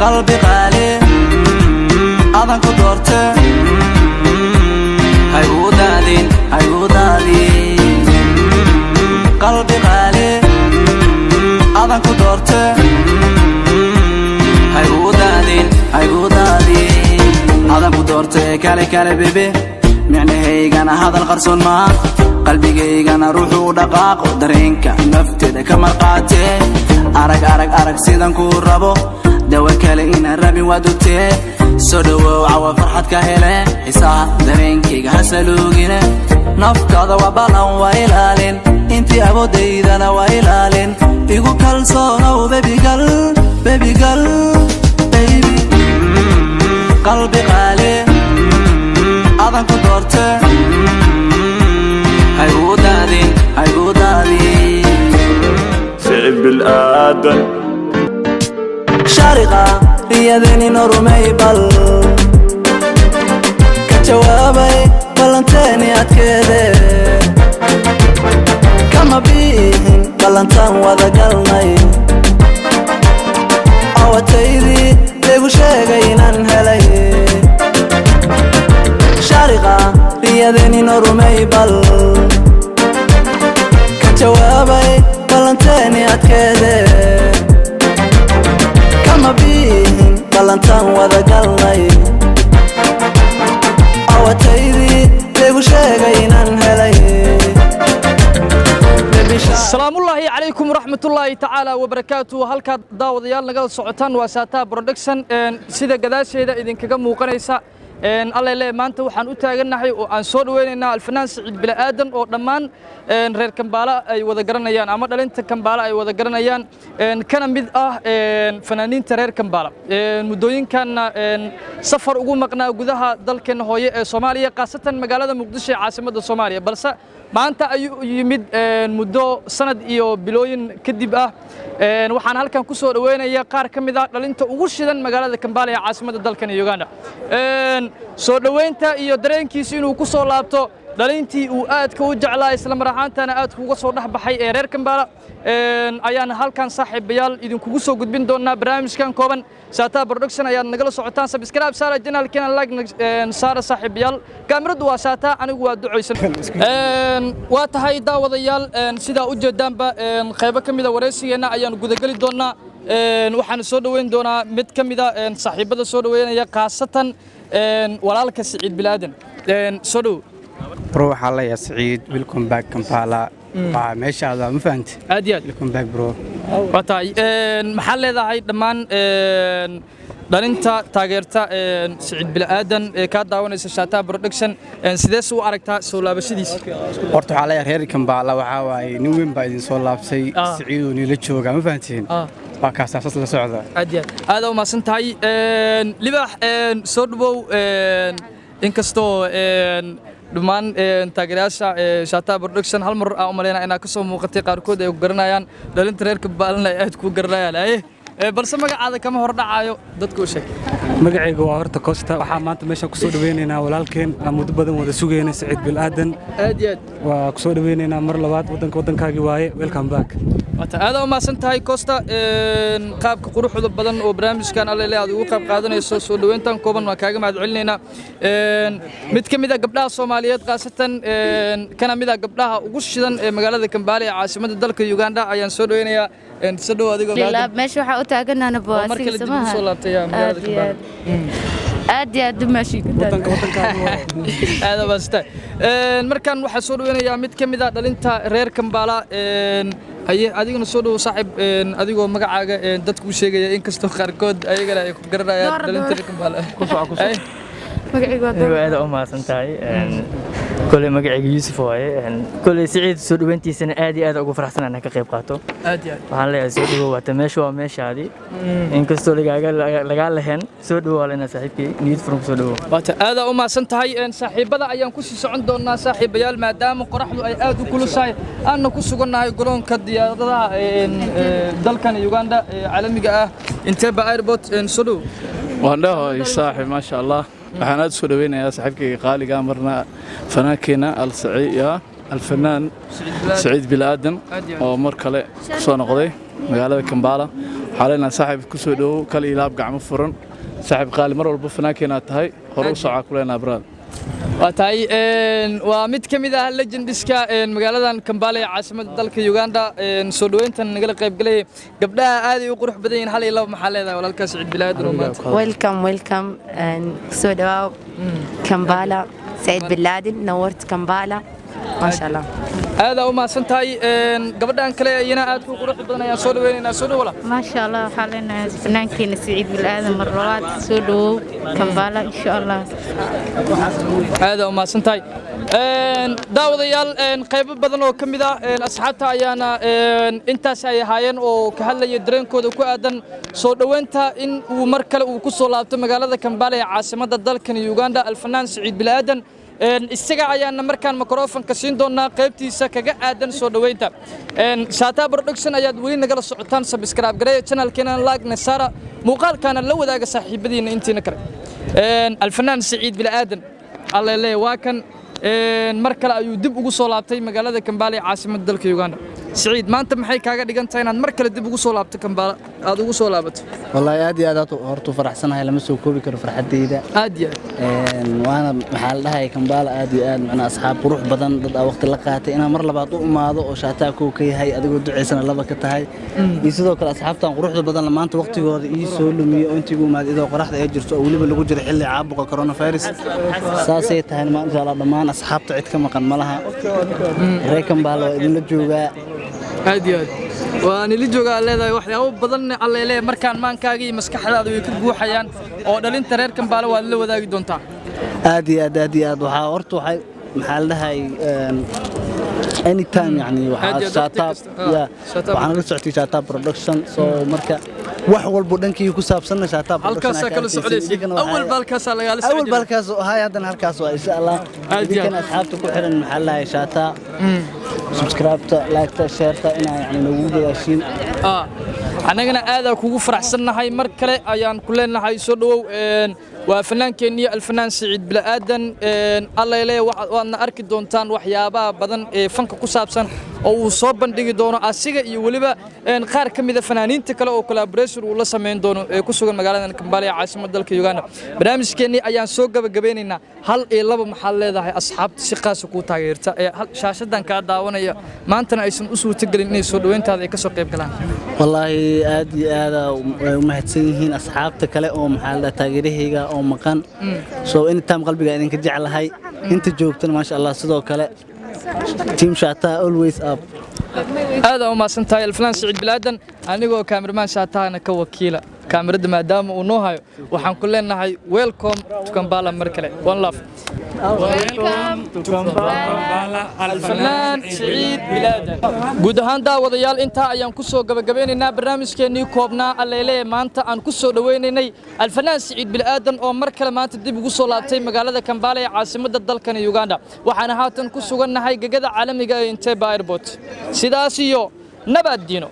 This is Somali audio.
qalbi qaali adan ku doorte hayuudadin qalbi qaali adan ku doorte hayuudadin adan ku doorte kale bebe micnaheygana hadal qarsoon ma qalbigeygana ruuxu dhaqaaqo dareenka nafteeda ka marqaate arag sidan ku rabo dawa kale ina rabin waa dugtee soo dhawow cawa farxad ka hele xiisaha dareenkayga hasaluugine naftaada waa balan waa ilaalin intii awoodaydana waa ilaalin igu kalsoonow baby qalbi qaali adan ku doorte hayuudadin سعيد بالآدم شارقة رياضيني نورمي بل كجوابي بلانتاني أتكده كما بيهن بلانتان وذا قلني أواتيدي ليقو شاقين هلي شارقة رياضيني نورمي بل كجوابي بلانتاني أتكده كما بيهن بلانتان وذا قلني أواتيدي ليقو شاقين هلي السلام الله عليكم ورحمة الله تعالى وبركاته. هلك داود يال نقل صعتان وساتا برودكشن سيدا قداش سيدا إذن كجم وقنيسا الله لا ما أنت وحن أتاجرنا حي وأن صور ويننا الفنان سعيد بالآدم ودمان رير كمبالا أي وذكرنا يان أما دلنت كمبالا أي وذكرنا يان كان بدأ فنانين ترير كمبالا مدوين كان سفر أقول مقنع جذها دل كان هوي سوماليا قاسة مقالة مقدسة عاصمة الصومالية بس maanta ayuu yimid muddo sanad iyo bilooyin kadib waxaan halkan ku soo dhaweynayaa qaar ka mid ah dhalinta ugu shidan magaalada Kampala ee caasimadda dalka Uganda soo dhaweynta iyo dareenkiisa inuu ku soo laabto dhalintii uu aadka u jeclaa isla marxaantana aad uga soo dhaxbaxay ee reer Kampala ayaan halkan saaxiibayaal idinku soo gudbin doonaa barnaamijkan kooban Sata Production ayaan nagala socotaan subscribe saara channelkeena like saara saaxiibayaal kaamiradu waa Sata anigu waa duceysan waa tahay daawadayaal sida u jeedaanba qayb ka mid ah wareysigeena ayaan gudagali doonaa waxaan soo dhaweyn doonaa mid ka mid ah saaxiibada soo dhaweynaya qaasatan walaalka Saciid Bilaadan soo dhaw برو حالة يا سعيد welcome back Kampala ماشي هذا ما فهمت أديات welcome back برو وطاي محل هذا هاي دمان دارنتا تاجرتا سعيد بالآدم كادا ونسا شاتا برودكشن سيدس وأركتا سولا بشديس برضو حالة يا غير Kampala وعاوي نوين بعدين سولا بسي سعيد ونيلتشوغا ما فهمتين باكاس أساس لسعودة أديات هذا وما سنتهاي لباح صدبو إنكستو دمان تاجراسا شاتا برودكشن هالمر أمرنا أنا كسر موقتي قاركود يقرنايان دلنا ترير كبالنا أهد كوقرنايان بس ما قاعد كم هرنا عايو ضدكوا شيء magacaygu waa horta Costa waxaa maanta meesha ku soo dhaweynaynaa walaalkeen muddo badan wada sugayna Saciid Bilaadan aad waa ku soo dhaweynaynaa mar labaad wadankaagi waaye welcome back aad ma santahay Costa qaabka quruxda badan oo barnaamijkan alle aad ugu qayb qaadanayso soo dhaweyntan kooban waa kaaga mahad celinaynaa mid ka mid ah gabdhaha Soomaaliyeed qaasatan kana mid ah gabdhaha ugu shidan ee magaalada Kampala ee caasimadda dalka Uganda ayaan soo dhaweynayaa sidoo adiga meesha waxa u taaganaana boosiga samaha soo laabtay magaalada Kampala aad maashi aad basta markaan waxa soo dhaweynayaa mid ka mid ah dhalinta reer Kampala adiguna soo dhaw saaxiib adigoo magacaaga dadku u sheegaya in kastoo qaarkood ayagana ay ku garanayaan dhalinta reer Kampala magacaygu aad u maasantahay كل مجاعي يوسف واي كل سعيد سود وانتي سنة آدي آد أقول فرحتنا أنا كقيب قاتو آدي وحنا سود هو تمشي ومشي هذه إن كستو لقال لهن سود هو لنا صاحبي نيد فرم سود هو هذا وما سنتهاي إن صاحب بدأ أيام كوسي عندنا صاحب يال ما دام قرح له أي آد وكل شيء أنا كوسي قلنا يقولون كدي هذا دل كان يوغندا عالمي جاء انتبه ايربوت سودو وعنده صاحب ما شاء الله waxaan aad soo dhaweynayaa saaxiibkayga qaaliga marna fanaankeena الفنان سعيد بالآدم oo mar kale soo noqday magaalada Kampala حالنا صاحب كسو دو كل يلعب قاع مفرن صاحب قال مر والبو فنانكينا تهي هروب سوعة كلنا براد وتاي ومid kamid ah legendiska magaaladan Kampala ee caasimadda dalka Uganda soo dhaweyntan nagala qayb galay gabdhaha aad ay u qurux badan yihiin hal iyo laba maxaa leedahay walaalka Saciid Bilaadan oo maanta welcome soo dhawaw Kampala Saciid Bilaadan nawarta Kampala ما شاء الله هذا وما سنتاي gabadhan kale ayana aad ku qurux badan ayaan soo dhaweynaa soo dhaw ما شاء الله حالنا فنانكين سعيد بالآدم مرات سودو كمبالا إن شاء الله هذا وما سنتاي daawadayaal qayb badan oo kamid ah asxaabta ayaana intaas ay haayeen oo ka hadlaya dareenkooda ku aadan soo dhaweynta in uu mar kale uu ku soo laabto magaalada Kampala ee caasimadda dalkan Uganda alfanaan Saciid Bilaadan isaga ayaana markaan microphone-ka siin doonaa qaybtiisa kaga aadan soo dhaweynta Shaata Production ayaad wali nagala socotaan subscribe gareeya channelkeena like na saara muuqaalkana la wadaaga saaxiibadiina intiina kale alfanaan Saciid Bilaadan alla leeyahay waa kan mar kale ayuu dib ugu soo laabtay magaalada Kampala ee caasimadda dalka Uganda Saciid maanta maxay kaaga dhigan tahay inaad mar kale dib ugu soo laabto Kampala aad ugu soo laabato wallahi aad iyo aad hortu faraxsanahay lama soo koobi karo farxadeyda aad iyo waana maxaa la dhahay Kampala aad iyo aad macna asxaab qurux badan dad waqti la qaatay inaan mar labaad u imaado oo Shaata ku ka yahay adigoo duceysana laba ka tahay iyo sidoo kale asxaabtan quruxda badan maanta waqtigooda ii soo lumiyo intii ugu maad idoo qoraxda ay jirto oo waliba lagu jiro xilli caabuqa coronavirus saasay tahay ma insha Allah dhamaan asxaabta cid ka maqan malaha reer Kampala waa idin la joogaa aad iyo aad waan ili joogaa leedahay waxyaabo badan alla leeyahay markaan maankaaga iyo maskaxdaada way ka guuxayaan oo dhalinta reer Kampala waad la wadaagi doontaa aad iyo aad waxa horta waxay maxaa la dhahay anytime yani waxa Shaata waxaan la socotay Shaata Production soo marka wax walba dhankii ku saabsan Shaata Production halkaas kala socodaysiin awal balkaas laga la awal balkaas hay hadan halkaas waa insha Allah idinkan asxaabta ku xiran maxaa la dhahay Shaata subscribe like share ina yani nagu wadaashin anagana aad kugu faraxsanahay mar kale ayaan ku leenahay soo dhawow waa fanaankeenii alfanaan Saciid Bilaadan alla leeyahay waadna arki doontaan waxyaabaha badan ee fanka ku saabsan oo uu soo bandhigi doono asiga iyo waliba qaar kamid ah fanaaniinta kale oo collaboration uu la sameyn doono ee ku sugan magaalada Kampala ee caasimadda dalka Uganda barnaamijkeenii ayaan soo gabagabeynaa hal iyo laba maxaa leedahay asxaabta si qaas ku taageerta ee shaashadan ka daawanaya maantana aysan u suurtagelin inay soo dhaweyntaada ay ka soo qayb galaan wallahi aad iyo aad u mahadsan yihiin asxaabta kale oo maxaa la taageerahayga oo maqan soo in taam qalbiga idinka jecelahay inta joogtan ma sha Allah sidoo kale team Shaata always up هذا وما سنتاي الفلان سعيد بلادن anigoo cameraman Shaataana ka wakiila kaamirada maadaama uu noo hayo waxaan ku leenahay welcome to Kampala mar kale one love welcome to Kampala الفنان سعيد بلادن guud ahaan daawadayaal inta ayaan ku soo gabagabeynaynaa barnaamijkeenii koobnaa alleele maanta aan ku soo dhaweynaynay الفنان سعيد بلادن oo mar kale maanta dib ugu soo laabtay magaalada Kampala ee caasimadda dalkan Uganda waxaan haatan ku sugannahay gagada caalamiga ee Entebbe Airport sidaas iyo nabad diino